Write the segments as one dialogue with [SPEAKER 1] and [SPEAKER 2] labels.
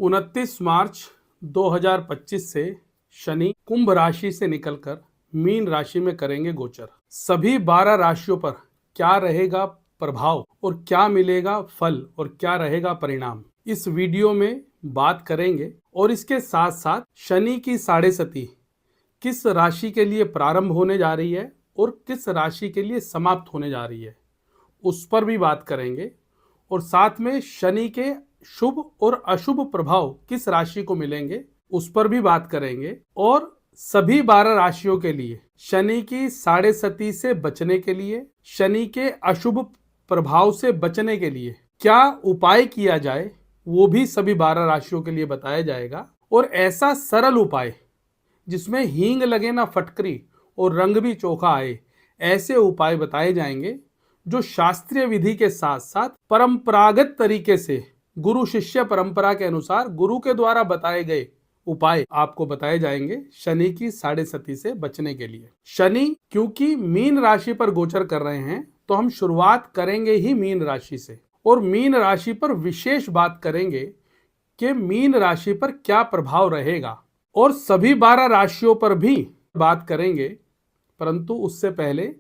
[SPEAKER 1] 29 मार्च 2025 से शनि कुंभ राशि से निकलकर मीन राशि में करेंगे गोचर। सभी 12 राशियों पर क्या रहेगा प्रभाव और क्या मिलेगा फल और क्या रहेगा परिणाम, इस वीडियो में बात करेंगे। और इसके साथ साथ शनि की साढ़े सती किस राशि के लिए प्रारंभ होने जा रही है और किस राशि के लिए समाप्त होने जा रही है, उस पर भी बात करेंगे। और साथ में शनि के शुभ और अशुभ प्रभाव किस राशि को मिलेंगे, उस पर भी बात करेंगे। और सभी 12 राशियों के लिए शनि की साढ़े सती से बचने के लिए, शनि के अशुभ प्रभाव से बचने के लिए क्या उपाय किया जाए, वो भी सभी 12 राशियों के लिए बताया जाएगा। और ऐसा सरल उपाय जिसमें हींग लगे ना फटकरी और रंग भी चोखा आए, ऐसे उपाय बताए जाएंगे जो शास्त्रीय विधि के साथ साथ परंपरागत तरीके से गुरु शिष्य परंपरा के अनुसार गुरु के द्वारा बताए गए उपाय आपको बताए जाएंगे शनि की साढ़े सती से बचने के लिए। शनि क्योंकि मीन राशि पर गोचर कर रहे हैं तो हम शुरुआत करेंगे ही मीन राशि से, और मीन राशि पर विशेष बात करेंगे कि मीन राशि पर क्या प्रभाव रहेगा, और सभी 12 राशियों पर भी बात करेंगे। परंतु उससे पहले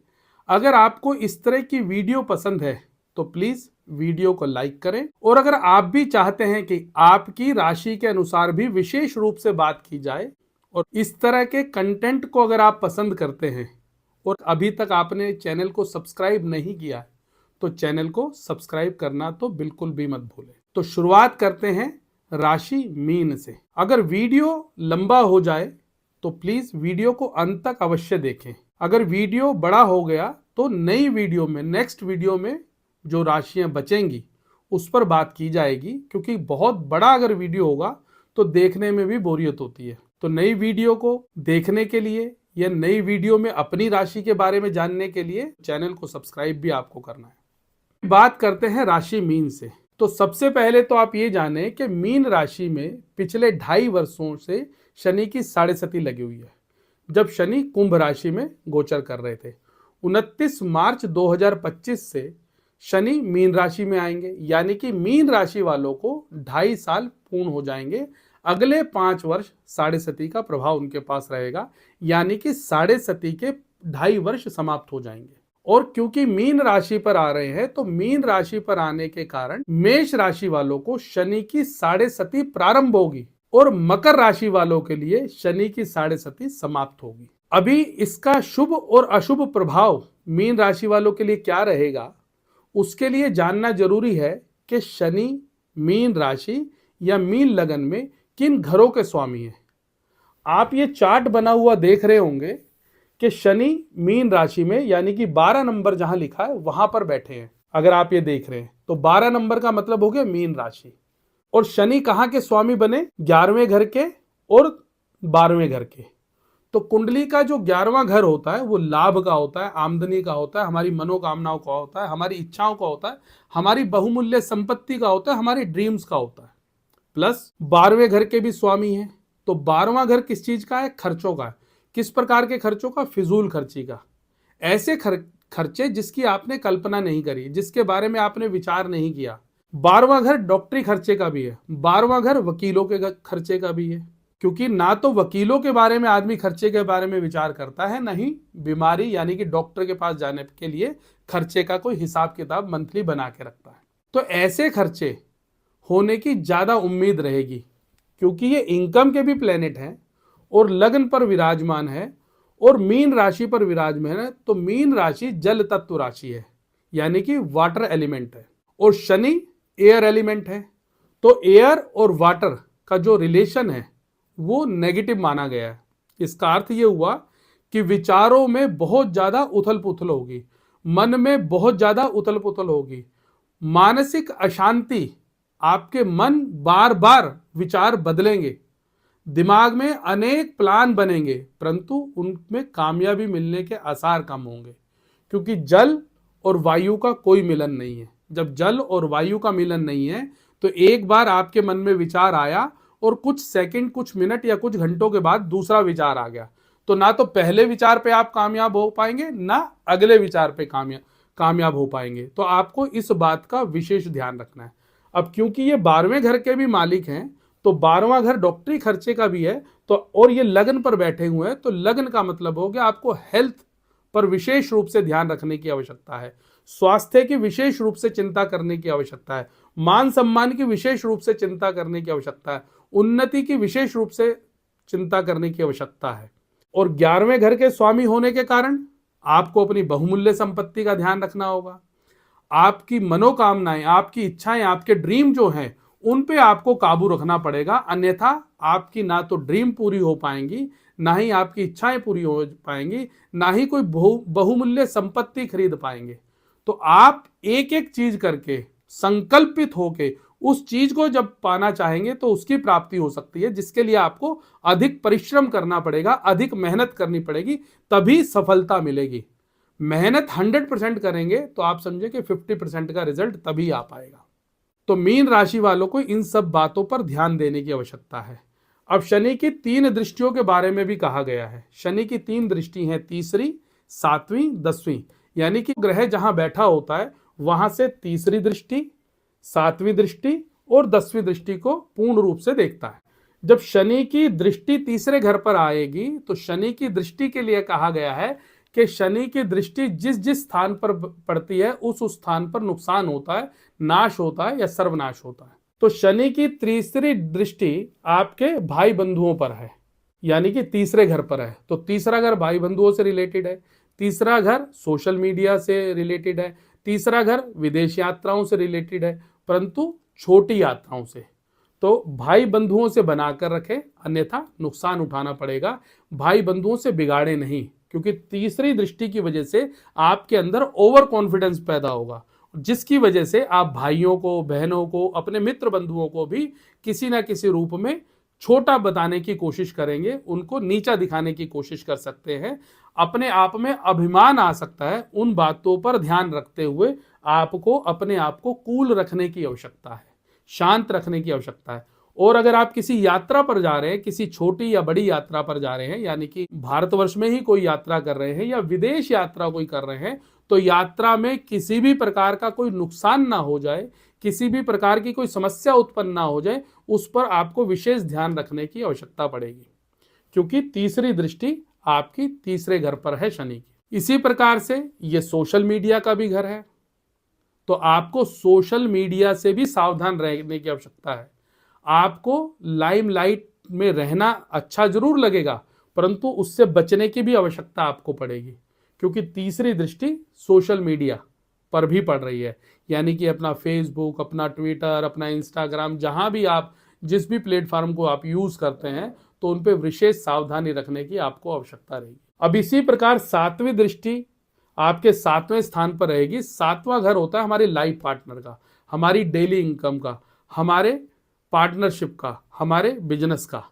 [SPEAKER 1] अगर आपको इस तरह की वीडियो पसंद है तो प्लीज वीडियो को लाइक करें। और अगर आप भी चाहते हैं कि आपकी राशि के अनुसार भी विशेष रूप से बात की जाए, और इस तरह के कंटेंट को अगर आप पसंद करते हैं और अभी तक आपने चैनल को सब्सक्राइब नहीं किया तो चैनल को सब्सक्राइब करना तो बिल्कुल भी मत भूलें। तो शुरुआत करते हैं राशि मीन से। अगर वीडियो लंबा हो जाए तो प्लीज वीडियो को अंत तक अवश्य देखें। अगर वीडियो बड़ा हो गया तो नई वीडियो में, नेक्स्ट वीडियो में जो राशियां बचेंगी उस पर बात की जाएगी, क्योंकि बहुत बड़ा अगर वीडियो होगा तो देखने में भी बोरियत होती है। तो नई वीडियो को देखने के लिए या नई वीडियो में अपनी राशि के बारे में जानने के लिए चैनल को सब्सक्राइब भी आपको करना है। बात करते हैं राशि मीन से। तो सबसे पहले तो आप ये जानें कि मीन राशि में पिछले 2.5 वर्षों से शनि की साढ़े सती लगी हुई है, जब शनि कुंभ राशि में गोचर कर रहे थे। 29 मार्च 2025 से शनि मीन राशि में आएंगे, यानी कि मीन राशि वालों को 2.5 साल पूर्ण हो जाएंगे। अगले 5 वर्ष साढ़े सती का प्रभाव उनके पास रहेगा, यानी कि साढ़े सती के 2.5 वर्ष समाप्त हो जाएंगे। और क्योंकि मीन राशि पर आ रहे हैं तो मीन राशि पर आने के कारण मेष राशि वालों को शनि की साढ़े सती प्रारंभ होगी और मकर राशि वालों के लिए शनि की साढ़े सती समाप्त होगी। अभी इसका शुभ और अशुभ प्रभाव मीन राशि वालों के लिए क्या रहेगा, उसके लिए जानना जरूरी है कि शनि मीन राशि या मीन लगन में किन घरों के स्वामी हैं। आप ये चार्ट बना हुआ देख रहे होंगे कि शनि मीन राशि में, यानी कि 12 नंबर जहां लिखा है वहां पर बैठे हैं। अगर आप ये देख रहे हैं तो 12 नंबर का मतलब हो गया मीन राशि। और शनि कहां के स्वामी बने? 11वें घर के और 12वें घर के। तो कुंडली का जो 11वां घर होता है वो लाभ का होता है, आमदनी का होता है, हमारी मनोकामनाओं का होता है, हमारी इच्छाओं का होता है, हमारी बहुमूल्य संपत्ति का होता है, हमारी ड्रीम्स का होता है। प्लस 12वें घर के भी स्वामी हैं। तो 12वां घर किस चीज का है? खर्चों का है। किस प्रकार के खर्चों का? फिजूल खर्ची का। ऐसे खर्चे जिसकी आपने कल्पना नहीं करी, जिसके बारे में आपने विचार नहीं किया। 12वां घर डॉक्टरी खर्चे का भी है, 12वां घर वकीलों के खर्चे का भी है, क्योंकि ना तो वकीलों के बारे में आदमी खर्चे के बारे में विचार करता है, ना ही बीमारी यानी कि डॉक्टर के पास जाने के लिए खर्चे का कोई हिसाब किताब मंथली बना के रखता है। तो ऐसे खर्चे होने की ज्यादा उम्मीद रहेगी, क्योंकि ये इनकम के भी प्लेनेट हैं और लग्न पर विराजमान है और मीन राशि पर विराजमान है। तो मीन राशि जल तत्व राशि है, यानी कि वाटर एलिमेंट है, और शनि एयर एलिमेंट है। तो एयर और वाटर का जो रिलेशन है वो नेगेटिव माना गया है। इसका अर्थ ये हुआ कि विचारों में बहुत ज्यादा उथल पुथल होगी, मन में बहुत ज्यादा उथल पुथल होगी, मानसिक अशांति, आपके मन बार बार विचार बदलेंगे, दिमाग में अनेक प्लान बनेंगे, परंतु उनमें कामयाबी मिलने के आसार कम होंगे, क्योंकि जल और वायु का कोई मिलन नहीं है। जब जल और वायु का मिलन नहीं है तो एक बार आपके मन में विचार आया और कुछ सेकंड, कुछ मिनट या कुछ घंटों के बाद दूसरा विचार आ गया, तो ना तो पहले विचार पे आप कामयाब हो पाएंगे, ना अगले विचार पे कामयाब हो पाएंगे। तो आपको इस बात का विशेष ध्यान रखना है। अब क्योंकि ये 12वें घर के भी मालिक हैं तो 12वां घर डॉक्टरी खर्चे का भी है, तो और ये लग्न पर बैठे हुए हैं, तो लग्न का मतलब हो गया आपको हेल्थ पर विशेष रूप से ध्यान रखने की आवश्यकता है, स्वास्थ्य की विशेष रूप से चिंता करने की आवश्यकता है, मान सम्मान की विशेष रूप से चिंता करने की आवश्यकता है, उन्नति की विशेष रूप से चिंता करने की आवश्यकता है। और 11वें घर के स्वामी होने के कारण आपको अपनी बहुमूल्य संपत्ति का ध्यान रखना होगा। आपकी मनोकामनाएं, आपकी इच्छाएं, आपके ड्रीम जो हैं उन पे आपको काबू रखना पड़ेगा, अन्यथा आपकी ना तो ड्रीम पूरी हो पाएंगी, ना ही आपकी इच्छाएं पूरी हो पाएंगी, ना ही कोई बहुमूल्य संपत्ति खरीद पाएंगे। तो आप एक एक चीज करके संकल्पित होके उस चीज को जब पाना चाहेंगे तो उसकी प्राप्ति हो सकती है, जिसके लिए आपको अधिक परिश्रम करना पड़ेगा, अधिक मेहनत करनी पड़ेगी, तभी सफलता मिलेगी। मेहनत 100% करेंगे तो आप समझे कि 50% का रिजल्ट तभी आ पाएगा। तो मीन राशि वालों को इन सब बातों पर ध्यान देने की आवश्यकता है। अब शनि की 3 दृष्टियों के बारे में भी कहा गया है। शनि की 3 दृष्टि हैं, तीसरी, 7वीं, 10वीं, यानी कि ग्रह जहां बैठा होता है वहां से तीसरी दृष्टि, 7वीं दृष्टि और 10वीं दृष्टि को पूर्ण रूप से देखता है। जब शनि की दृष्टि तीसरे घर पर आएगी तो शनि की दृष्टि के लिए कहा गया है कि शनि की दृष्टि जिस जिस स्थान पर पड़ती है उस स्थान पर नुकसान होता है, नाश होता है या सर्वनाश होता है। तो शनि की तीसरी दृष्टि आपके भाई बंधुओं पर है, यानी कि तीसरे घर पर है। तो तीसरा घर भाई बंधुओं से रिलेटेड है, तीसरा घर सोशल मीडिया से रिलेटेड है, तीसरा घर विदेश यात्राओं से रिलेटेड है, परंतु छोटी यात्राओं से। तो भाई बंधुओं से बनाकर रखें, अन्यथा नुकसान उठाना पड़ेगा। भाई बंधुओं से बिगाड़े नहीं, क्योंकि तीसरी दृष्टि की वजह से आपके अंदर ओवर कॉन्फिडेंस पैदा होगा, जिसकी वजह से आप भाइयों को, बहनों को, अपने मित्र बंधुओं को भी किसी ना किसी रूप में छोटा बताने की कोशिश करेंगे, उनको नीचा दिखाने की कोशिश कर सकते हैं। अपने आप में अभिमान आ सकता है। उन बातों पर ध्यान रखते हुए आपको अपने आप को कूल रखने की आवश्यकता है, शांत रखने की आवश्यकता है। और अगर आप किसी यात्रा पर जा रहे हैं, किसी छोटी या बड़ी यात्रा पर जा रहे हैं, यानी कि भारतवर्ष में ही कोई यात्रा कर रहे हैं या विदेश यात्रा कोई कर रहे हैं, तो यात्रा में किसी भी प्रकार का कोई नुकसान ना हो जाए, किसी भी प्रकार की कोई समस्या उत्पन्न ना हो जाए, उस पर आपको विशेष ध्यान रखने की आवश्यकता पड़ेगी, क्योंकि तीसरी दृष्टि आपकी तीसरे घर पर है शनि की। इसी प्रकार से ये सोशल मीडिया का भी घर है, तो आपको सोशल मीडिया से भी सावधान रहने की आवश्यकता है। आपको लाइमलाइट में रहना अच्छा जरूर लगेगा, परंतु उससे बचने की भी आवश्यकता आपको पड़ेगी, क्योंकि तीसरी दृष्टि सोशल मीडिया पर भी पड़ रही है। यानी कि अपना फेसबुक, अपना ट्विटर, अपना इंस्टाग्राम, जहां भी आप जिस भी प्लेटफॉर्म को आप यूज करते हैं, तो उन पर विशेष सावधानी रखने की आपको आवश्यकता रहेगी। अब इसी प्रकार 7वीं दृष्टि आपके 7वें स्थान पर रहेगी। 7वां घर होता है हमारे लाइफ पार्टनर का, हमारी डेली इनकम का, हमारे पार्टनरशिप का, हमारे बिजनेस का।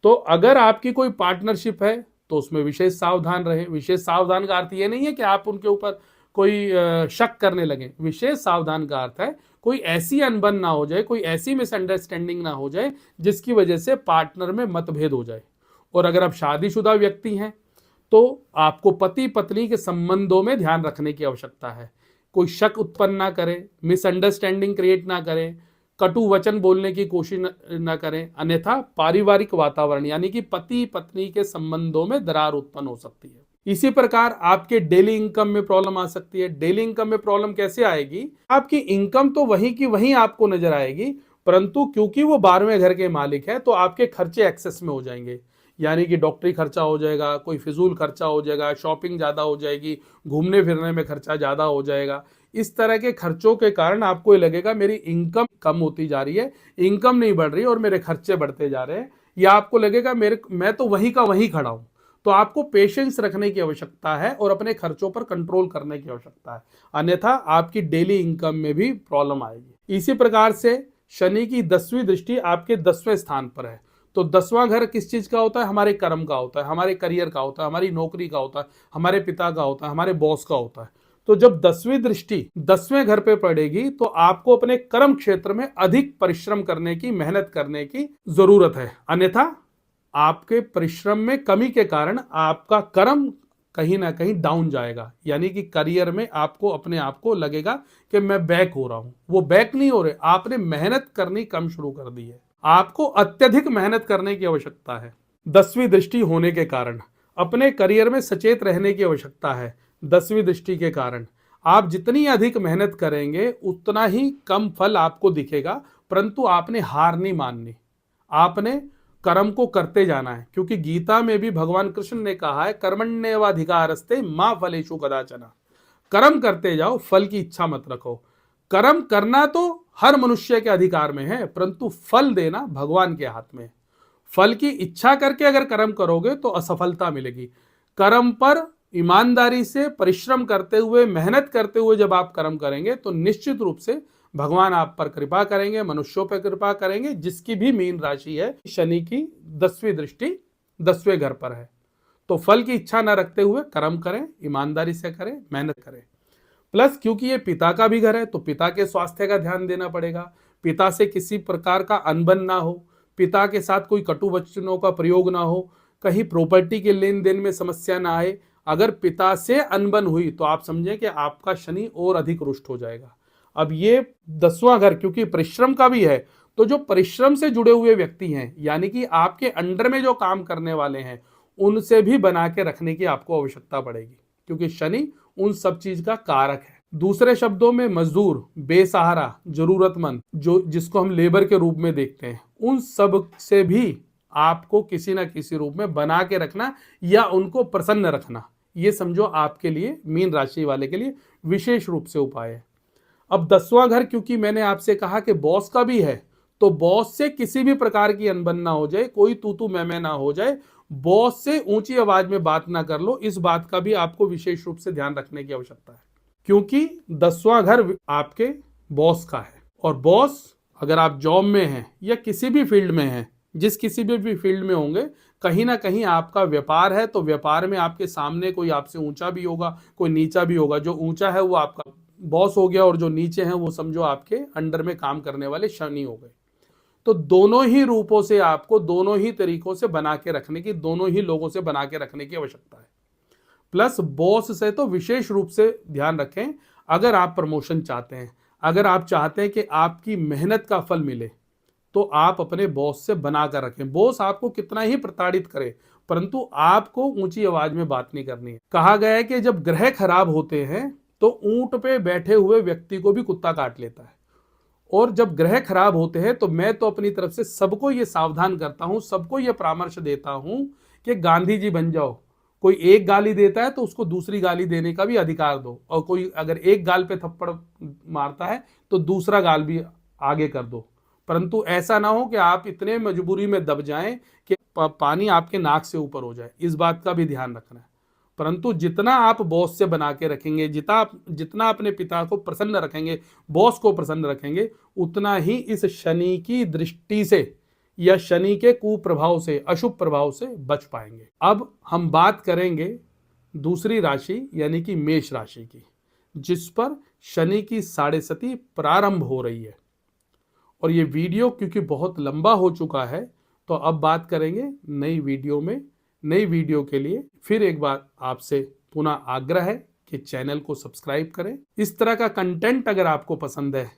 [SPEAKER 1] तो अगर आपकी कोई पार्टनरशिप है तो उसमें विशेष सावधान रहे। विशेष सावधान का अर्थ ये नहीं है कि आप उनके ऊपर कोई शक करने लगे। विशेष सावधान का अर्थ है कोई ऐसी अनबन ना हो जाए, कोई ऐसी मिसअंडरस्टैंडिंग ना हो जाए जिसकी वजह से पार्टनर में मतभेद हो जाए। और अगर आप शादीशुदा व्यक्ति हैं तो आपको पति पत्नी के संबंधों में ध्यान रखने की आवश्यकता है। कोई शक उत्पन्न ना करें, मिसअंडरस्टैंडिंग क्रिएट ना करें, कटु वचन बोलने की कोशिश न करें, अन्यथा पारिवारिक वातावरण यानी कि पति पत्नी के संबंधों में दरार उत्पन्न हो सकती है। इसी प्रकार आपके डेली इनकम में प्रॉब्लम आ सकती है। डेली इनकम में प्रॉब्लम कैसे आएगी? आपकी इनकम तो वहीं की वहीं आपको नजर आएगी, परंतु क्योंकि वो 12वें घर के मालिक है तो आपके खर्चे एक्सेस में हो जाएंगे। यानी कि डॉक्टरी खर्चा हो जाएगा, कोई फिजूल खर्चा हो जाएगा, शॉपिंग ज़्यादा हो जाएगी, घूमने फिरने में खर्चा ज़्यादा हो जाएगा। इस तरह के खर्चों के कारण आपको ये लगेगा मेरी इनकम कम होती जा रही है, इनकम नहीं बढ़ रही और मेरे खर्चे बढ़ते जा रहे हैं, या आपको लगेगा मैं तो वहीं का वहीं खड़ा हूँ। तो आपको पेशेंस रखने की आवश्यकता है और अपने खर्चों पर कंट्रोल करने की आवश्यकता है, अन्यथा आपकी डेली इनकम में भी प्रॉब्लम आएगी। इसी प्रकार से शनि की 10वीं दृष्टि आपके 10वें स्थान पर है। तो 10वां घर किस चीज का होता है? हमारे कर्म का होता है, हमारे करियर का होता है, हमारी नौकरी का होता है, हमारे पिता का होता है, हमारे बॉस का होता है। तो जब 10वीं दृष्टि 10वें घर पे पड़ेगी तो आपको अपने कर्म क्षेत्र में अधिक परिश्रम करने की, मेहनत करने की जरूरत है, अन्यथा आपके परिश्रम में कमी के कारण आपका कर्म कहीं ना कहीं डाउन जाएगा। यानी कि करियर में आपको अपने आप को लगेगा कि मैं बैक हो रहा हूं। वो बैक नहीं हो रहे, आपने मेहनत करनी कम शुरू कर दी है। आपको अत्यधिक मेहनत करने की आवश्यकता है। 10वीं दृष्टि होने के कारण अपने करियर में सचेत रहने की आवश्यकता है। 10वीं दृष्टि के कारण आप जितनी अधिक मेहनत करेंगे उतना ही कम फल आपको दिखेगा, परंतु आपने हार नहीं माननी, आपने कर्म को करते जाना है। क्योंकि गीता में भी भगवान कृष्ण ने कहा है, कर्मण्येवाधिकारस्ते मा फलेषु कदाचन। कर्म करते जाओ, फल की इच्छा मत रखो। कर्म करना तो हर मनुष्य के अधिकार में है, परंतु फल देना भगवान के हाथ में है। फल की इच्छा करके अगर कर्म करोगे तो असफलता मिलेगी। कर्म पर ईमानदारी से परिश्रम करते हुए, मेहनत करते हुए जब आप कर्म करेंगे तो निश्चित रूप से भगवान आप पर कृपा करेंगे, मनुष्यों पर कृपा करेंगे। जिसकी भी मीन राशि है, शनि की 10वीं दृष्टि 10वें घर पर है, तो फल की इच्छा न रखते हुए कर्म करें, ईमानदारी से करें, मेहनत करें। प्लस क्योंकि ये पिता का भी घर है तो पिता के स्वास्थ्य का ध्यान देना पड़ेगा। पिता से किसी प्रकार का अनबन ना हो, पिता के साथ कोई कटु वचनों का प्रयोग ना हो, कहीं प्रॉपर्टी के लेन देन में समस्या ना आए। अगर पिता से अनबन हुई तो आप समझें कि आपका शनि और अधिक रुष्ट हो जाएगा। अब ये 10वां घर क्योंकि परिश्रम का भी है, तो जो परिश्रम से जुड़े हुए व्यक्ति हैं, यानी कि आपके अंडर में जो काम करने वाले हैं, उनसे भी बना के रखने की आपको आवश्यकता पड़ेगी, क्योंकि शनि उन सब चीज का कारक है। दूसरे शब्दों में मजदूर, बेसहारा, जरूरतमंद, जो जिसको हम लेबर के रूप में देखते हैं, उन सब से भी आपको किसी ना किसी रूप में बना के रखना या उनको प्रसन्न रखना, ये समझो आपके लिए, मीन राशि वाले के लिए विशेष रूप से उपाय है। अब 10वां घर क्योंकि मैंने आपसे कहा कि बॉस का भी है, तो बॉस से किसी भी प्रकार की अनबन ना हो जाए, कोई तू तू मैं ना हो जाए, बॉस से ऊंची आवाज में बात ना कर लो, इस बात का भी आपको विशेष रूप से ध्यान रखने की आवश्यकता है। क्योंकि 10वां घर आपके बॉस का है, और बॉस अगर आप जॉब में हैं या किसी भी फील्ड में हैं, जिस किसी भी फील्ड में होंगे, कहीं ना कहीं आपका व्यापार है, तो व्यापार में आपके सामने कोई आपसे ऊंचा भी होगा, कोई नीचा भी होगा। जो ऊंचा है वो आपका बॉस हो गया और जो नीचे हैं वो समझो आपके अंडर में काम करने वाले शनि हो गए। तो दोनों ही रूपों से आपको, दोनों ही तरीकों से बना के रखने की, दोनों ही लोगों से बना के रखने की आवश्यकता है। प्लस बॉस से तो विशेष रूप से ध्यान रखें। अगर आप प्रमोशन चाहते हैं, अगर आप चाहते हैं कि आपकी मेहनत का फल मिले, तो आप अपने बॉस से बना कर रखें। बॉस आपको कितना ही प्रताड़ित करे, परंतु आपको ऊंची आवाज में बात नहीं करनी है। कहा गया है कि जब ग्रह खराब होते हैं तो ऊंट पे बैठे हुए व्यक्ति को भी कुत्ता काट लेता है, और जब ग्रह खराब होते हैं तो मैं तो अपनी तरफ से सबको ये सावधान करता हूं, सबको ये परामर्श देता हूं कि गांधी जी बन जाओ। कोई एक गाली देता है तो उसको दूसरी गाली देने का भी अधिकार दो, और कोई अगर एक गाल पे थप्पड़ मारता है तो दूसरा गाल भी आगे कर दो। परंतु ऐसा ना हो कि आप इतने मजबूरी में दब जाएं कि पानी आपके नाक से ऊपर हो जाए, इस बात का भी ध्यान रखना है। परंतु जितना आप बॉस से बना के रखेंगे, जितना अपने पिता को प्रसन्न रखेंगे, बॉस को प्रसन्न रखेंगे, उतना ही इस शनि की दृष्टि से या शनि के कुप्रभाव से, अशुभ प्रभाव से बच पाएंगे। अब हम बात करेंगे दूसरी राशि यानी कि मेष राशि की, जिस पर शनि की 7.5 प्रारंभ हो रही है। और ये वीडियो क्योंकि बहुत लंबा हो चुका है, तो अब बात करेंगे नई वीडियो में। नई वीडियो के लिए फिर एक बार आपसे पुनः आग्रह है कि चैनल को सब्सक्राइब करें। इस तरह का कंटेंट अगर आपको पसंद है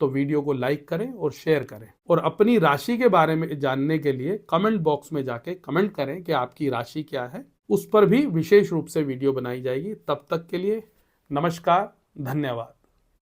[SPEAKER 1] तो वीडियो को लाइक करें और शेयर करें, और अपनी राशि के बारे में जानने के लिए कमेंट बॉक्स में जाके कमेंट करें कि आपकी राशि क्या है। उस पर भी विशेष रूप से वीडियो बनाई जाएगी। तब तक के लिए नमस्कार, धन्यवाद।